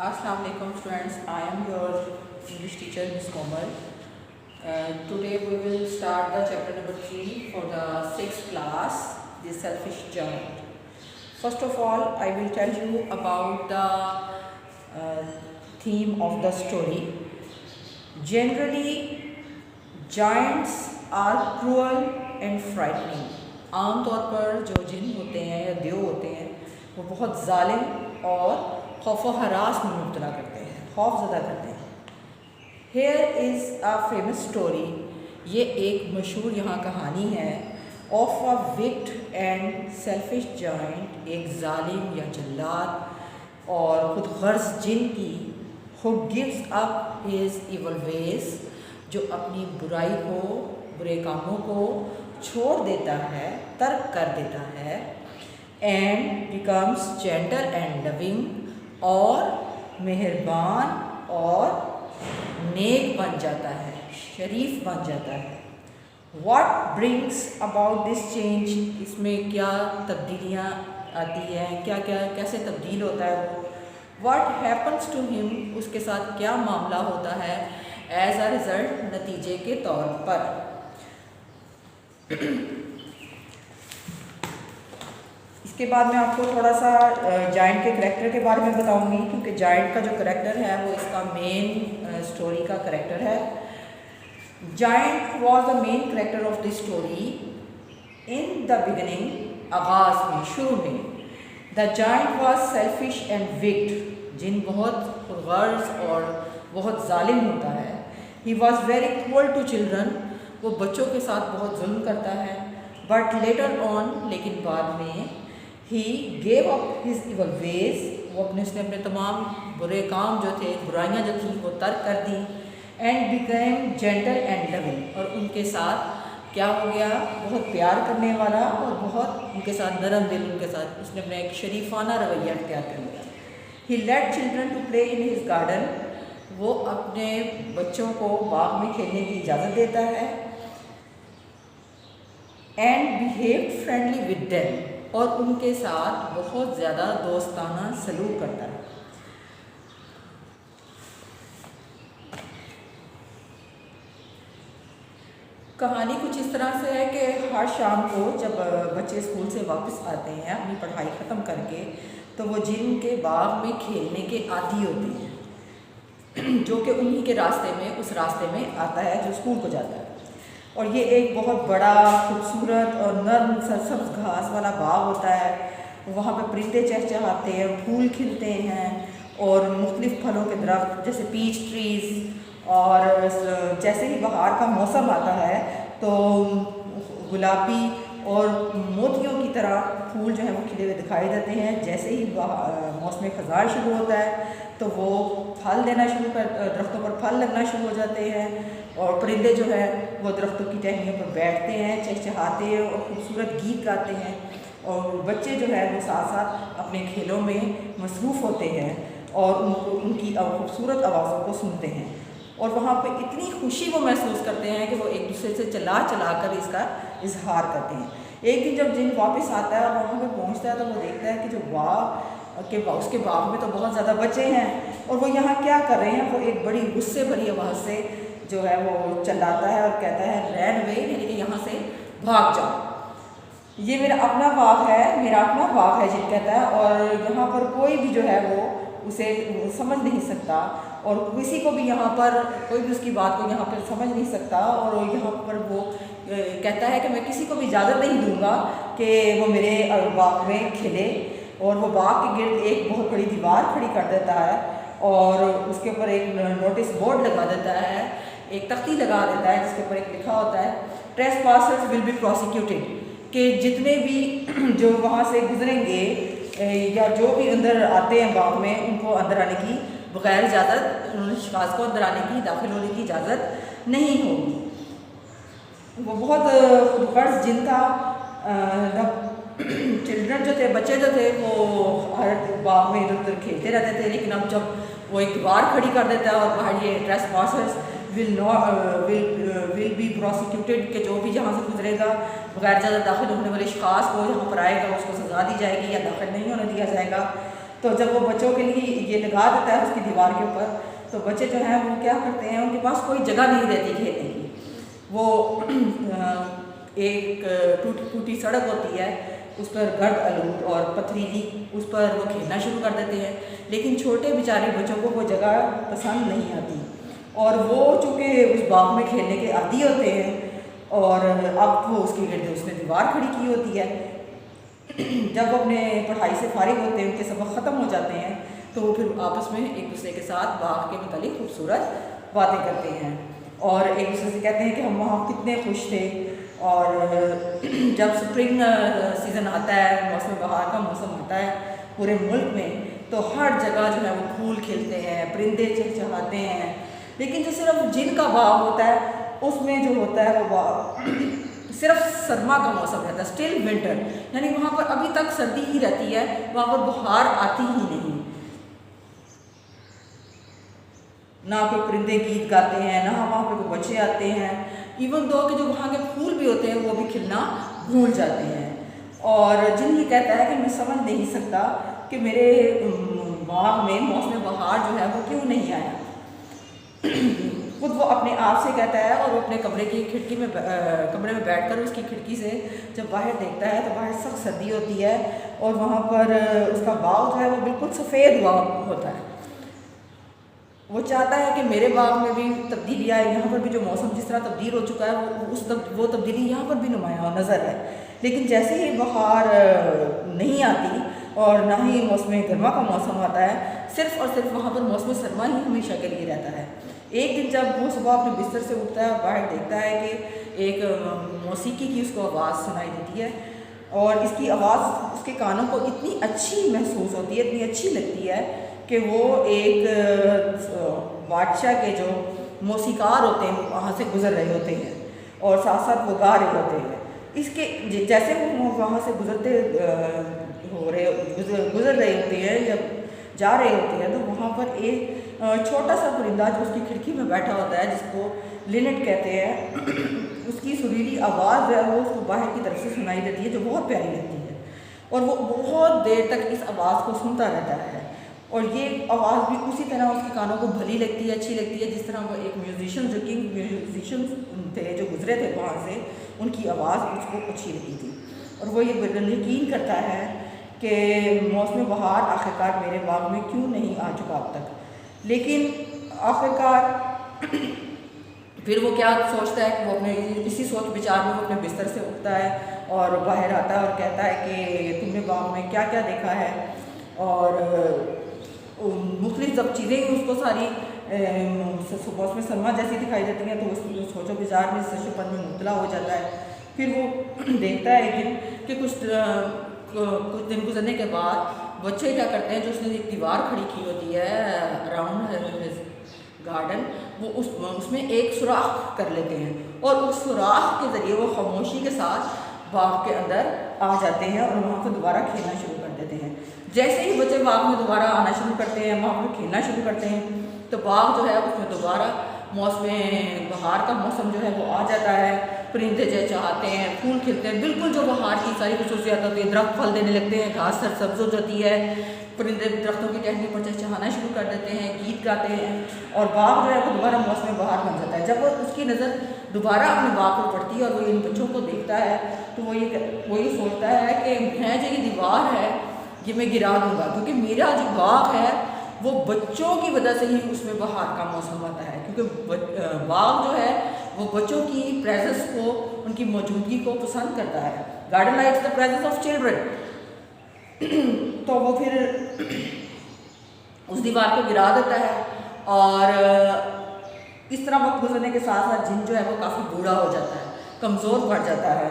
Assalamu alaikum students, I am your English teacher Ms. Komal. Today we will start the chapter number 3 for the 6th class, the selfish giant. First of all, I will tell you about the theme of the story. Generally, giants are cruel and frightening. आम तौर पर जो जिन होते हैं या देव होते हैं वो बहुत जालिम और खौफ व हरास में मुब्तला करते हैं, खौफ ज़दा करते हैं। Here is a famous story, ये एक मशहूर यहाँ कहानी है of a wicked and selfish giant, एक जालिम या जल्लाद और खुद गर्ज जिन की, who gives up his evil ways, जो अपनी बुराई को, बुरे कामों को छोड़ देता है, तर्क कर देता है, and becomes gentle and loving, और मेहरबान और नेक बन जाता है, शरीफ बन जाता है। What brings about this change, इसमें क्या तब्दीलियाँ आती हैं, क्या क्या कैसे तब्दील होता है वो, What happens to him, उसके साथ क्या मामला होता है as a result, नतीजे के तौर पर। इसके बाद मैं आपको थोड़ा सा जायंट के करैक्टर के बारे में बताऊंगी, क्योंकि जायंट का जो करैक्टर है वो इसका मेन स्टोरी का करैक्टर है। Giant was the main character of the story in the beginning, आगाज़ में, शुरू में। The giant was selfish and wicked, जिन बहुत गर्ज और बहुत जालिम होता है। He was very cruel to children, वो बच्चों के साथ बहुत जुल्म करता है। बट लेटर ऑन, लेकिन बाद में, he gave up his evil ways, वो अपने तमाम बुरे काम जो थे, बुराइयां जो थी, वो तर्क कर दी। And became gentle and loving, और उनके साथ क्या हो गया, बहुत प्यार करने वाला और बहुत उनके साथ नरम दिल, उनके साथ उसने अपना एक शरीफाना रवैया अख्तियार कर लिया। He let children to play in his garden, वो अपने बच्चों को बाग में खेलने की इजाज़त देता है। And behave friendly with them, और उनके साथ बहुत ज़्यादा दोस्ताना सलूक करता है। कहानी कुछ इस तरह से है कि हर शाम को जब बच्चे स्कूल से वापस आते हैं अपनी पढ़ाई ख़त्म करके, तो वो जिन के बाग में खेलने के आदी होते हैं, जो कि उन्हीं के रास्ते में, उस रास्ते में आता है जो स्कूल को जाता है। और ये एक बहुत बड़ा खूबसूरत और नर्म सरसब्ज घास वाला बाग होता है। वहाँ पे परिंदे चहचहाते हैं, फूल खिलते हैं, और मुख्तलिफ़ फलों के दरख्त जैसे पीच ट्रीज़, और जैसे ही बहार का मौसम आता है तो गुलाबी और मोतियों की तरह फूल जो है वो खिले हुए दिखाई देते हैं। जैसे ही मौसम ख़ज़ार शुरू होता है तो वो फल देना शुरू कर, दरख्तों पर फल लगना शुरू हो जाते हैं, और परिंदे जो है वो दरख्तों की टहनियों पर बैठते हैं, चहचहाते हैं और खूबसूरत गीत गाते हैं। और बच्चे जो है वो साथ साथ अपने खेलों में मसरूफ़ होते हैं और उनकी खूबसूरत आवाज़ों को सुनते हैं, और वहाँ पे इतनी खुशी वो महसूस करते हैं कि वो एक दूसरे से चला कर इसका इजहार करते हैं। एक दिन जब जिन वापस आता है और वहाँ पे पहुँचता है तो वो देखता है कि जो उसके बाग में तो बहुत ज़्यादा बच्चे हैं, और वो यहाँ क्या कर रहे हैं। वो एक बड़ी गुस्से भरी आवाज़ से जो है वो चिल्लाता है और कहता है रैन वे, यानी कि यहाँ से भाग जाओ, ये मेरा अपना बाग है, मेरा अपना बाग है, जिन कहता है। और यहाँ पर कोई भी जो है वो उसे समझ नहीं सकता, और किसी को भी यहाँ पर कोई भी उसकी बात को यहाँ पर समझ नहीं सकता। और यहाँ पर वो कहता है कि मैं किसी को भी इजाज़त नहीं दूँगा कि वो मेरे बाग में खेले। और वो बाग के गिर्द एक बहुत बड़ी दीवार खड़ी कर देता है, और उसके ऊपर एक नोटिस बोर्ड लगा देता है, एक तख्ती लगा देता है जिसके ऊपर एक लिखा होता है ट्रेसपासर्स विल बी प्रोसिक्यूटेड, कि जितने भी जो वहाँ से गुजरेंगे या जो भी अंदर आते हैं बाग में, उनको अंदर आने की बग़ैर इजाज़त, उन अशख़ास को अंदर आने की, दाखिल होने की इजाज़त नहीं होगी। वो बहुत खुदगर्ज़ जिन था। चिल्ड्रन जो थे, बच्चे जो थे, वो हर बाग में इधर उधर खेलते रहते थे, लेकिन अब जब वो एक दीवार खड़ी कर देता है और बाहर ये ट्रेसपासर्स विल बी प्रोसिक्यूटेड, कि जो भी जहाँ से गुजरेगा बगैर ज़्यादा दाखिल होने वाले अशख़ास को यहाँ पर आएगा उसको सज़ा दी जाएगी या दाखिल नहीं होने दिया जाएगा। तो जब वो बच्चों के लिए ये लगा देता है उसकी दीवार के ऊपर, तो बच्चे जो हैं वो क्या करते हैं, उनके पास कोई जगह नहीं रहती खेलने की। वो एक टूटी फूटी सड़क होती है, उस पर गर्द आलूद और पथरीली, उस पर वो खेलना शुरू कर देते हैं। लेकिन छोटे बेचारे बच्चों को वो जगह पसंद नहीं आती, और वो चूँकि उस बाग में खेलने के आदी होते हैं, और अब वो उसके गिर्द उसने दीवार खड़ी की होती है। जब वो अपने पढ़ाई से फारिग होते हैं, उनके सबक ख़त्म हो जाते हैं, तो वो फिर आपस में एक दूसरे के साथ बाग के मुतालिक खूबसूरत बातें करते हैं और एक दूसरे से कहते हैं कि हम वहाँ कितने खुश थे। और जब स्प्रिंग सीज़न आता है, मौसम बहार का मौसम आता है पूरे मुल्क में, तो हर जगह जो है वो फूल खिलते हैं, परिंदे चहचहाते हैं। लेकिन जो सिर्फ जिन का बाग होता है, उसमें जो होता है वो बाग सिर्फ सरमा का मौसम रहता है, स्टिल विंटर, यानी वहाँ पर अभी तक सर्दी ही रहती है, वहाँ पर बहार आती ही नहीं। ना कोई परिंदे गीत गाते हैं, ना वहाँ पर कोई बच्चे आते हैं, इवन दो कि जो वहाँ के फूल भी होते हैं वो भी खिलना भूल जाते हैं। और जिन ये कहता है कि मैं समझ नहीं सकता कि मेरे बाग में मौसम बहार जो है वो क्यों नहीं आया। खुद वो अपने आप से कहता है, और वो अपने कमरे की खिड़की में कमरे में बैठकर उसकी खिड़की से जब बाहर देखता है तो बाहर सख्त सर्दी होती है, और वहाँ पर उसका बाग जो है वो बिल्कुल सफ़ेद हुआ होता है। वो चाहता है कि मेरे बाग में भी तब्दीली आए, यहाँ पर भी जो मौसम जिस तरह तब्दील हो चुका है वो तब्दीली यहाँ पर भी नुमायाँ नज़र है। लेकिन जैसे ही बहार नहीं आती और ना ही मौसम गर्मा का मौसम आता है, सिर्फ़ और सिर्फ वहाँ पर मौसम सरमा ही हमेशा के लिए रहता है। एक दिन जब वो सुबह अपने बिस्तर से उठता है, बाहर देखता है कि एक मौसीकी की उसको आवाज़ सुनाई देती है, और इसकी आवाज़ उसके कानों को इतनी अच्छी महसूस होती है, इतनी अच्छी लगती है कि वो एक बादशाह के जो मौसीकार होते हैं वो वहाँ से गुज़र रहे होते हैं और साथ साथ वो गा रहे होते हैं। इसके जैसे वो वहाँ से गुज़र रहे होते हैं, जब जा रहे होते हैं, तो वहाँ पर एक छोटा सा परिंदा जो उसकी खिड़की में बैठा होता है, जिसको लिनेट कहते हैं, उसकी सुरीली आवाज़ जो है वो उसको बाहर की तरफ से सुनाई देती है, जो बहुत प्यारी लगती है, और वो बहुत देर तक इस आवाज़ को सुनता रहता है। और ये आवाज़ भी उसी तरह उसके कानों को भली लगती है, अच्छी लगती है, जिस तरह वो एक म्यूजिशियन जो किंग म्यूजिशियन थे जो गुजरे थे वहाँ से, उनकी आवाज़ उसको अच्छी लगी थी। और वो ये यकीन करता है कि मौसम बहार आखिरकार मेरे बाग में क्यों नहीं आ चुका अब तक। लेकिन आखिरकार फिर वो क्या सोचता है कि वो अपने इसी सोच विचार में वो अपने बिस्तर से उठता है और बाहर आता है और कहता है कि तुमने बाग में क्या क्या देखा है, और मुख्तलिफ जब चीज़ें उसको सारी मौसम सरमा जैसी दिखाई देती हैं, तो उस सोचो विचार में सशुपन में मुबतला हो जाता है। फिर वो देखता है एक दिन कि कुछ दिन गुजरने के बाद बच्चे क्या करते हैं, जो उसने एक दीवार खड़ी की होती है अराउंड गार्डन, वो उसमें एक सुराख कर लेते हैं, और उस सुराख के ज़रिए वो खामोशी के साथ बाग के अंदर आ जाते हैं और वहाँ पर दोबारा खेलना शुरू कर देते हैं। जैसे ही बच्चे बाग में दोबारा आना शुरू करते हैं, वहाँ पर खेलना शुरू करते हैं, तो बाग जो है उसमें दोबारा मौसम बहार का मौसम जो है वो आ जाता है। परिंदे चहचहाते हैं, फूल खिलते हैं, बिल्कुल जो बहार की सारी खसूसियात होती है, दरख्त फल देने लगते हैं, घास सब्ज हो जाती है, परिंदे दरख्तों की टहनी पर चहचहाना शुरू कर देते हैं, गीत गाते हैं, और बाग जो है वो दोबारा मौसम बहार बन जाता है। जब वो उसकी नज़र दोबारा अपने बाग पर पड़ती है और वो इन बच्चों को देखता है, तो वो ये सोचता है कि मैं जो ये दीवार है ये मैं गिरा दूँगा, क्योंकि मेरा जो बाग है वो बच्चों की वजह से ही उसमें बहार का मौसम आता है, क्योंकि बाग जो है वो बच्चों की प्रेजेंस को, उनकी मौजूदगी को पसंद करता है। Garden likes the presence of children. तो वो फिर उस दीवार को गिरा देता है, और इस तरह वक्त गुजरने के साथ साथ जिन जो है वो काफ़ी बूढ़ा हो जाता है, कमज़ोर पड़ जाता है।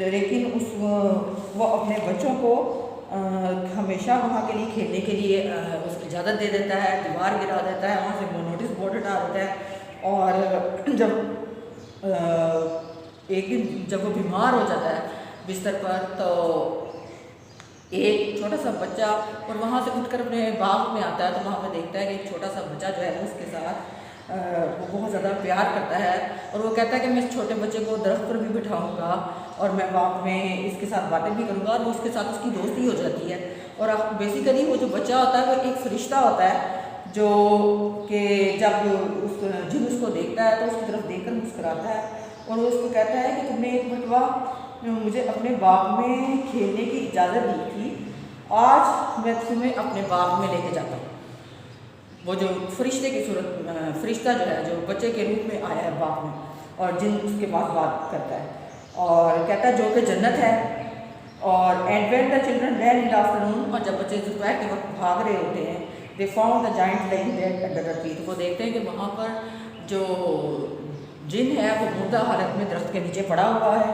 लेकिन वो अपने बच्चों को हमेशा वहाँ के लिए खेलने के लिए उसकी इजाज़त दे देता है, दीवार गिरा देता है, वहाँ से वो नोटिस बोर्ड हटा देता है। और जब एक दिन जब वो बीमार हो जाता है बिस्तर पर, तो एक छोटा सा बच्चा और वहाँ से उठकर अपने बाग में आता है, तो वहाँ पर देखता है कि एक छोटा सा बच्चा जो है उसके साथ वो बहुत ज़्यादा प्यार करता है और वो कहता है कि मैं इस छोटे बच्चे को दरख्त पर भी बिठाऊंगा और मैं वहाँ में इसके साथ बातें भी करूँगा और वो उसके साथ उसकी दोस्ती हो जाती है। और बेसिकली वो जो बच्चा होता है वो एक फरिश्ता होता है जो कि जब जिन उसको देखता है तो उसकी तरफ देखकर मुस्कुराता है और वो उसको कहता है कि तुमने एक मरतबा मुझे अपने बाग में खेलने की इजाज़त दी थी, आज मैं तुम्हें अपने बाग में लेके जाता हूँ। वो जो फरिश्ते की सूरत फरिश्ता जो है जो बच्चे के रूप में आया है बाग में और जिन उसके पास बात करता है और कहता है जो कि जन्नत है। और and when the children ran in the afternoon, और जब बच्चे दोपहर के वक्त भाग रहे होते हैं, they found the giant laying dead under the tree, तो वो देखते हैं कि वहाँ पर जो जिन है वो मुर्दा हालत में दरख्त के नीचे पड़ा हुआ है।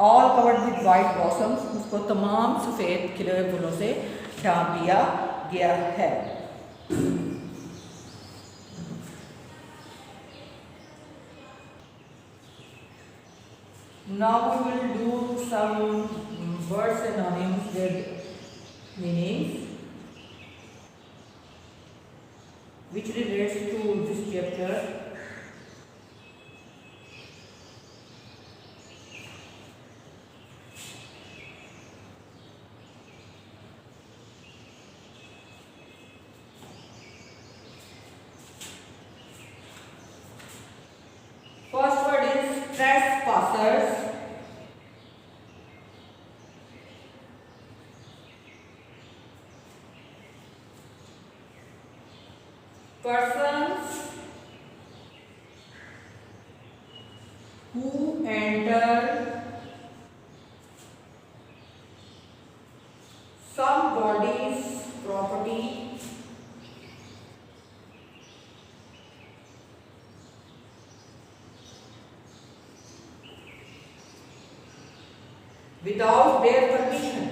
All covered with white blossoms, उसको तमाम सफ़ेद खिले हुए फूलों से ढांप दिया गया है। Now we will do some word synonyms with meanings which relates to this chapter. First word is trespassers. Persons who enter somebody's property without their permission.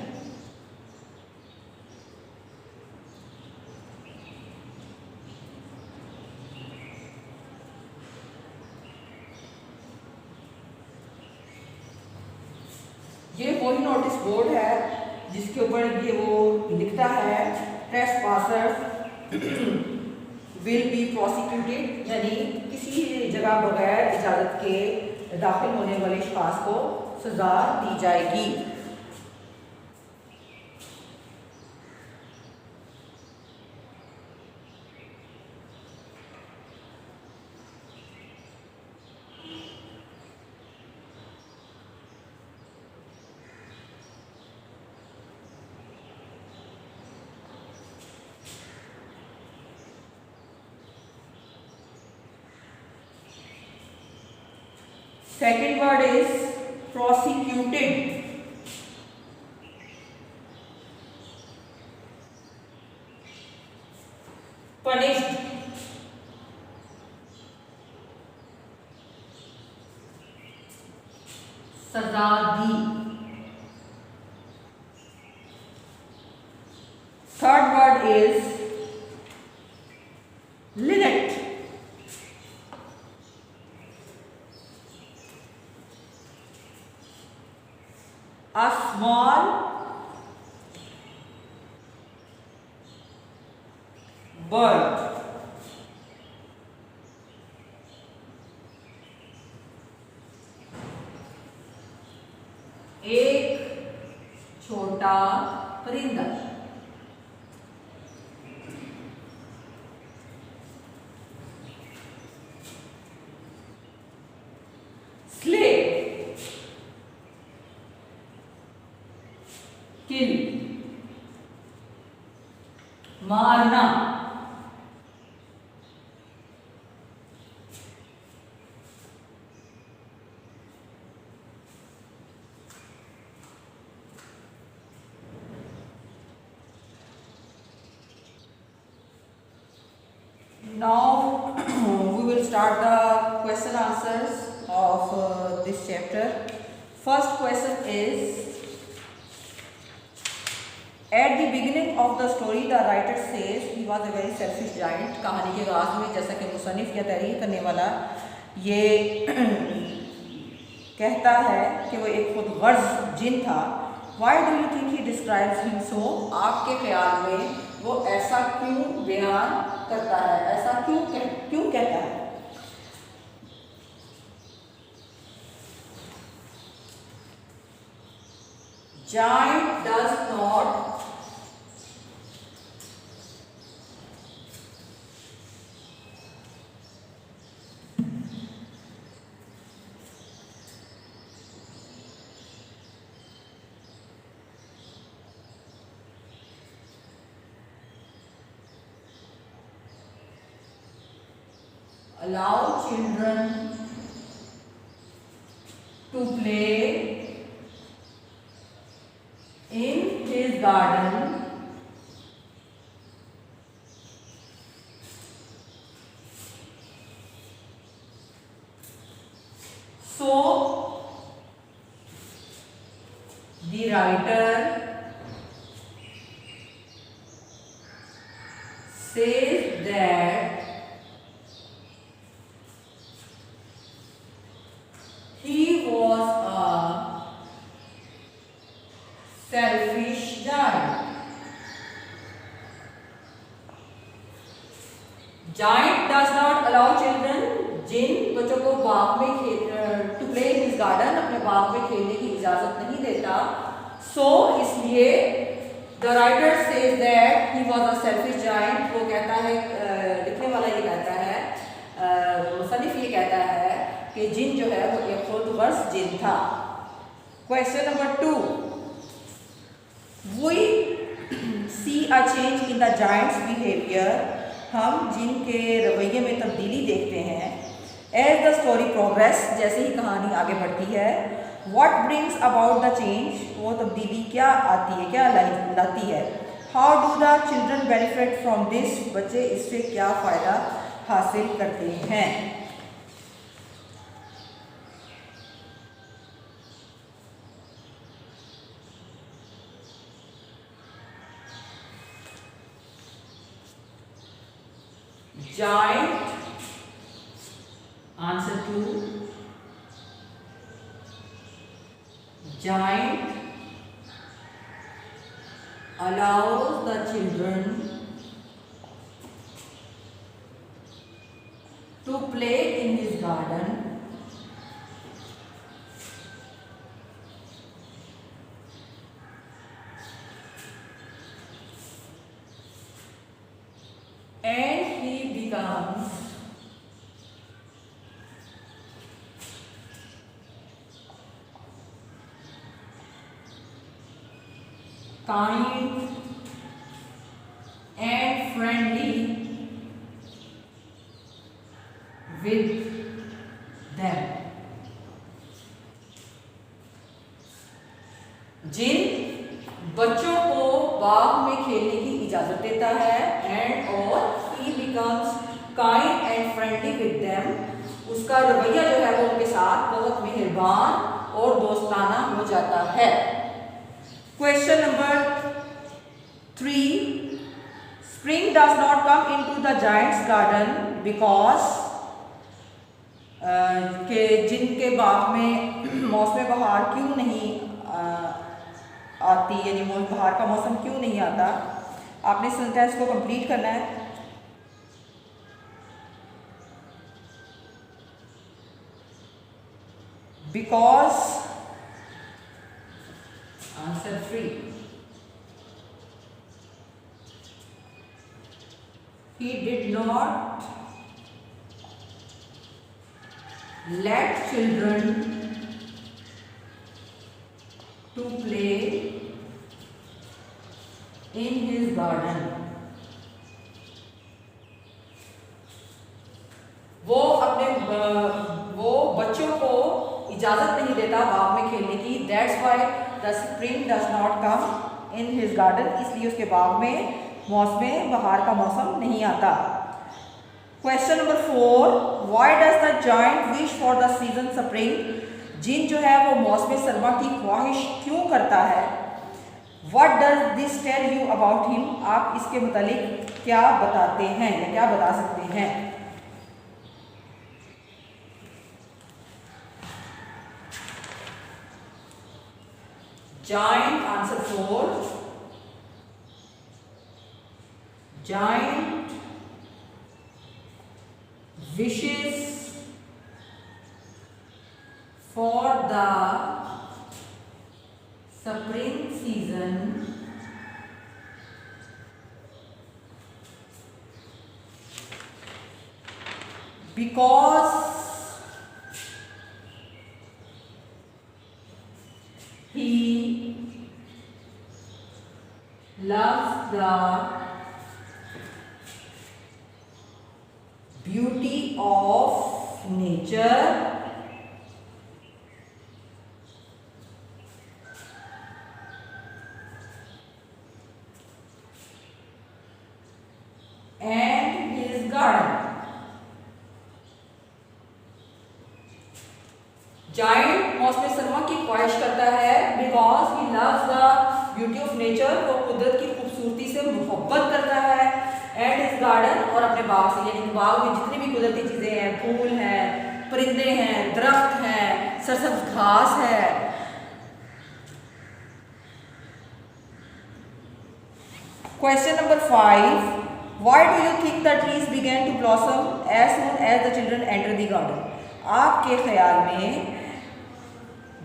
ये वही नोटिस बोर्ड है जिसके ऊपर ये वो लिखता है ट्रेसपासर्स विल बी प्रोसिक्यूटेड, यानी किसी जगह बगैर इजाज़त के दाखिल होने वाले शख्स को सजा दी जाएगी। Second word is prosecuted. Punished. सजा दी। Third word is linnet. A small bird. एक छोटा परिंदा। Slay, kill, मारना। Now we will start the question answers of this chapter. First question is, at the beginning of the story the writer says he was a very selfish giant. कहानी के आगाज में जैसा कि मुसन्निफ या तहरीर करने वाला ये कहता है कि वो एक खुद गर्ज जिन था। Why do you think he describes him so? आपके ख्याल में वो ऐसा क्यों बयान करता है, ऐसा क्यों कहता है? Giant does not allow children to play in his garden so the writer says that he was a selfish giant. Giant does not allow children, जिन बच्चों को बाग में to play in his garden, अपने बाग में खेलने की इजाजत नहीं देता. सो इसलिए the writer says that he was a selfish giant. वो कहता है, लिखने वाला ये कहता है, मुसन्निफ ये कहता है कि जिन जो है वो एक खुदगर्ज जिन था. Question number 2. We see a change in the giant's behaviour. हम जिन के रवैये में तब्दीली देखते हैं. एज द स्टोरी प्रोग्रेस, जैसे ही कहानी आगे बढ़ती है. What brings about the change, वो तब्दीली क्या आती है, क्या लाती है. How do the children benefit from this, बच्चे इससे क्या फ़ायदा हासिल करते हैं. Giant, answer 2. Giant allows the children to play in his garden and he becomes kind and friendly with them. जिन बच्चों को बाग में खेलने की इजाजत देता है एंड और he becomes kind and friendly with them, उसका रवैया जो है वो उनके साथ बहुत मेहरबान और दोस्ताना हो जाता है. Question number 3. Spring does not come into the giants garden because, के जिनके बाग में मौसम बहार क्यों नहीं आती, यानी बहार का मौसम क्यों नहीं आता. आपने सेंटेंस को कंप्लीट करना है. Because, answer 3. He did not let children to play in his garden. वो बच्चों को इजाजत नहीं देता बाग में खेलने की. That's why the spring does not come in his garden. इसलिए उसके बाग में मौसम बहार का मौसम नहीं आता. Question number 4. Why does the giant wish for the season spring? जिन जो है वो मौसम सरमा की ख्वाहिश क्यों करता है. What does this tell you about him? आप इसके मुतालिक क्या बताते हैं या क्या बता सकते हैं. Giant, answer 4. Giant wishes for the spring season because he loves the beauty of nature and his garden. Giant मौसमी सरमा की ख्वाहिश करता है because he loves the beauty of nature, वो कुदरत की खूबसूरती से मोहब्बत करता है, एंड हिज गार्डन और अपने बाग से, यानी बाग में जितनी भी कुदरती चीज़ें हैं, फूल हैं, परिंदे हैं, दरख्त हैं, सरसब्ज घास है। Question number 5, Why do you think the trees began to blossom as soon as the children enter the garden? आपके ख्याल में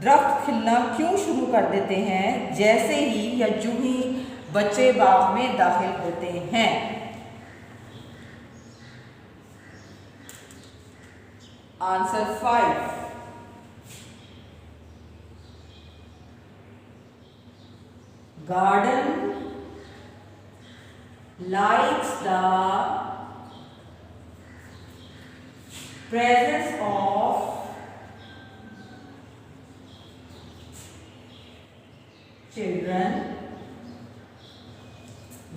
दरख्त खिलना क्यों शुरू कर देते हैं जैसे ही या यूं ही बच्चे बाग में दाखिल होते हैं? Answer 5, garden likes the presence of children.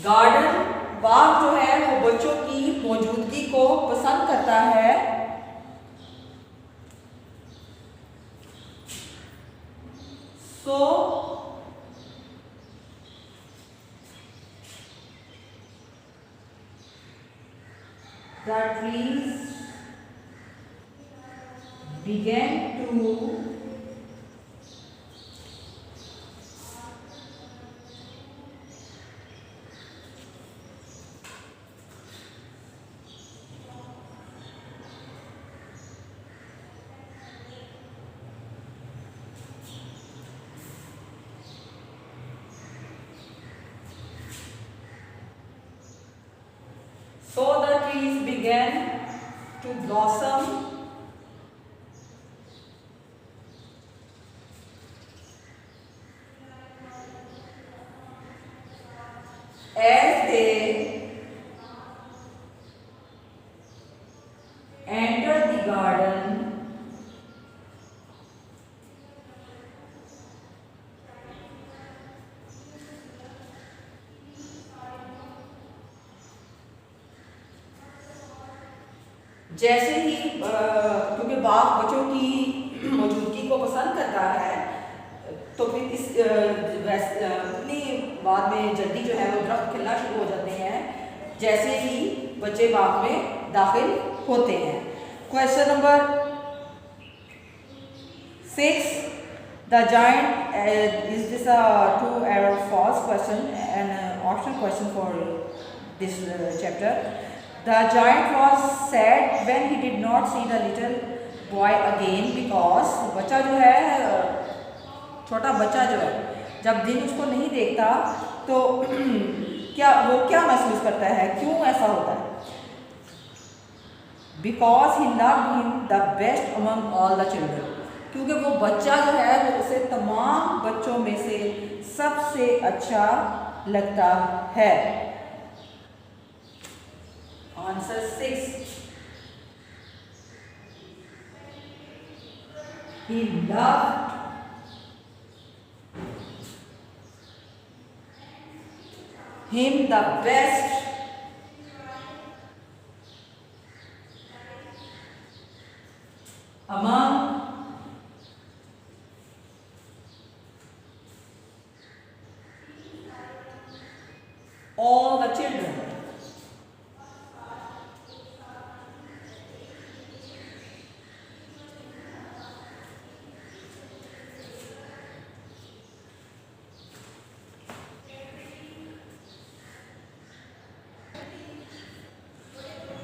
Garden बाग जो है वो बच्चों की मौजूदगी को पसंद करता है, सो the trees began to So the trees began to blossom as they entered the garden जैसे ही क्योंकि बाग बच्चों की मौजूदगी को पसंद करता है, तो फिर इस इतनी बाद में जल्दी जो है वो दरख्त खिलना शुरू हो जाते हैं जैसे ही बच्चे बाग में दाखिल होते हैं। Question number 6, the giant, is this a true or false question and optional question for this chapter. The giant was sad when he did not see the little boy again because बच्चा जो है, छोटा बच्चा जो है, जब दिन उसको नहीं देखता तो क्या महसूस करता है, क्यों ऐसा होता है? Because he loved him the best among all the children, क्योंकि वो बच्चा जो है वो उसे तमाम बच्चों में से सबसे अच्छा लगता है। Answer 6, he loved him the best among all the children.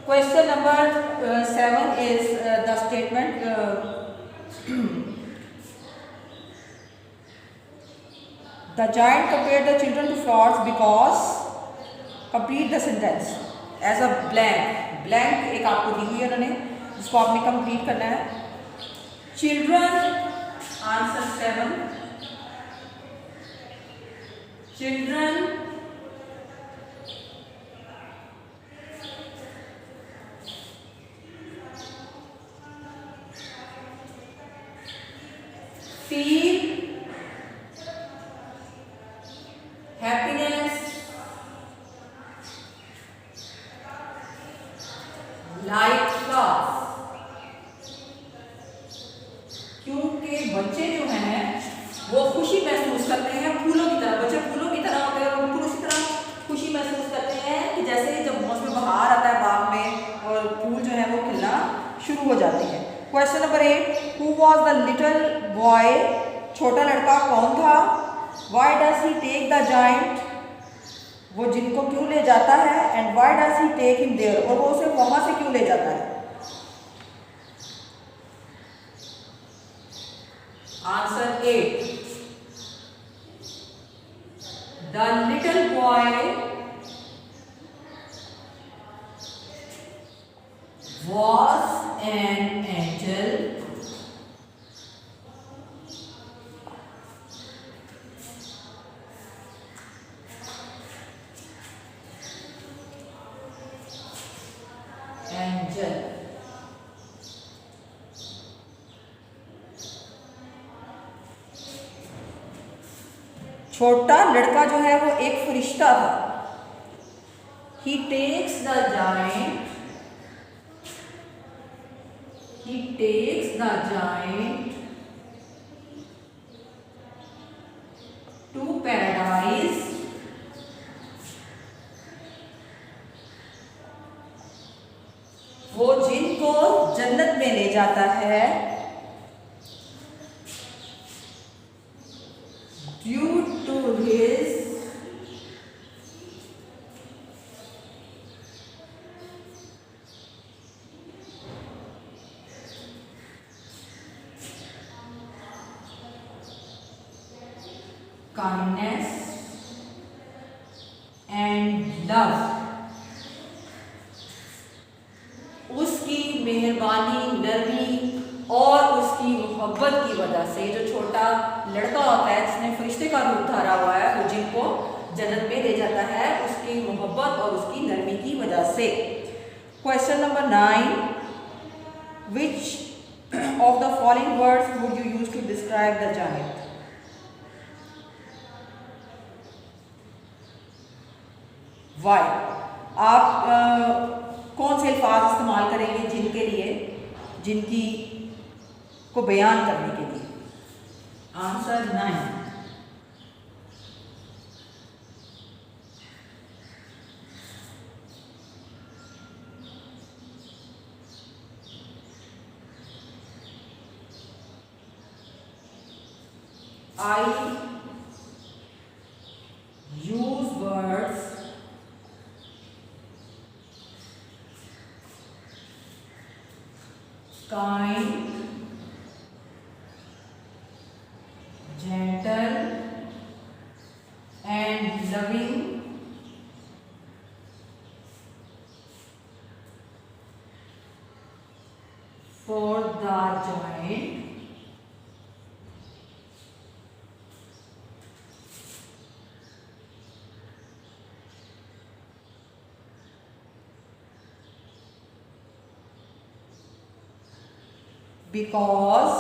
Question number 7 is the statement the giant compare the children to frauds because complete the sentence as a blank. Blank एक आपको दी हुई है उन्होंने, जिसको आपने कंप्लीट करना है। Children, answer 7। Children feel happiness like flowers। क्योंकि बच्चे जो हैं वो खुशी महसूस करते हैं फूलों की तरह। बच्चे फूलों की तरह होते हैं, बिल्कुल उसी तरह खुशी महसूस करते हैं कि जैसे जब मौसम बहार आता है बाग में और फूल जो है वो खिलना शुरू हो जाते हैं। Question number 8, who was the little boy? छोटा लड़का कौन था? Why does he take the giant? वो जिनको क्यों ले जाता है? And why does he take him there? और वो उसे वहां से क्यों ले जाता है? Answer 8, the little boy was an angel छोटा लड़का जो है वो एक फरिश्ता था। He takes the giant to paradise वो जिनको जन्नत में ले जाता है due to his kindness and love। उसकी मेहरबानी, नरमी और उसकी मोहब्बत की वजह से जो छोटा लड़का होता है जिसने फरिश्ते का रूप धारा हुआ है वो जिनको जन्नत में ले जाता है उसकी मोहब्बत और उसकी नरमी की वजह से। Question number 9, which of the following words would you use to describe the giant? Why? आप कौन से अल्फाज इस्तेमाल करेंगे जिनके लिए, जिनकी को बयान करने के लिए? Answer 9, I use words kind, gentle and loving for the giant because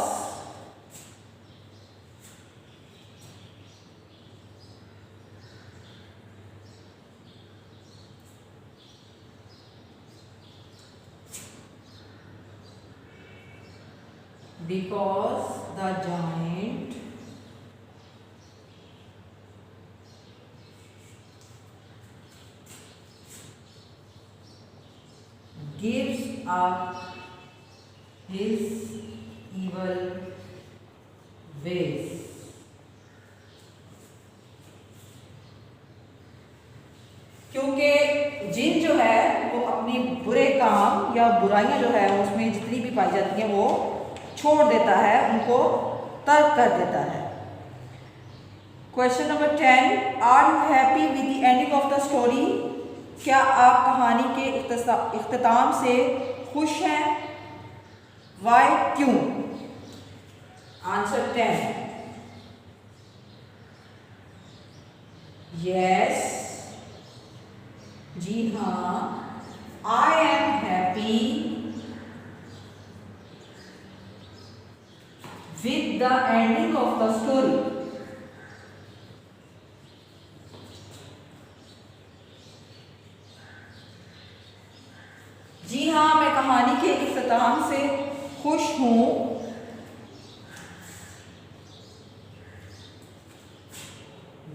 the giant gives up his evil ways। क्योंकि जिन जो है वो अपने बुरे काम या बुराइयां जो है उसमें जितनी भी पाई जाती हैं वो छोड़ देता है, उनको तर्क कर देता है। Question number 10, are you happy with the ending of the story? क्या आप कहानी के इख्तिताम से खुश हैं? वाई, क्यों? आंसर 10, यस, जी हाँ, I am happy with the ending of the story. जी हाँ, मैं कहानी के इख्तिताम से खुश हूं।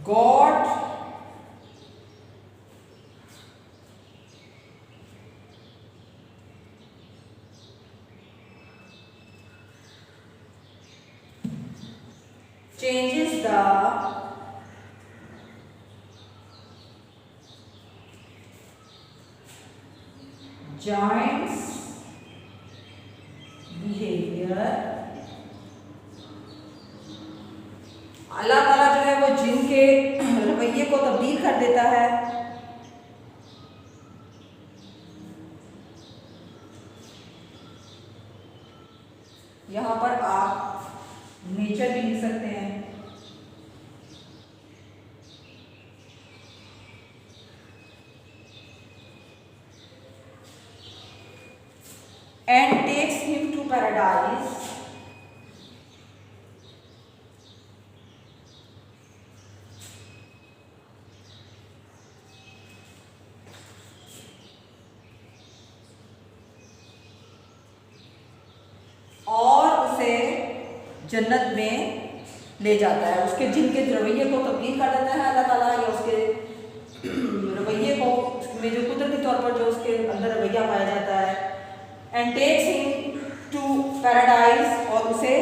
God changes the giant's behavior। अल्लाह ताला जो है वो जिन के रवैये को तब्दील कर देता है। यहाँ पर आप नेचर भी लिख सकते हैं। And takes him to paradise और उसे जन्नत में ले जाता है। उसके जिनके रवैये को तब्दील कर देता है अल्लाह ताला, या उसके रवैये को में जो कुदरती तौर पर जो उसके अंदर रवैया पाया जाता है। And takes him to paradise, और उसे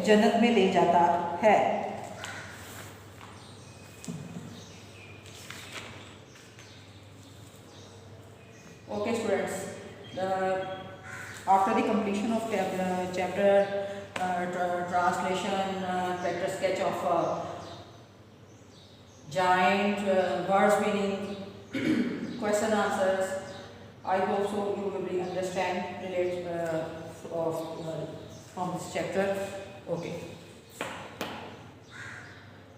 जन्नत में ले जाता है। Okay students, after the completion of chapter translation, character sketch of giant, words meaning, question answers, I hope so you will be understand relate from this chapter. Okay.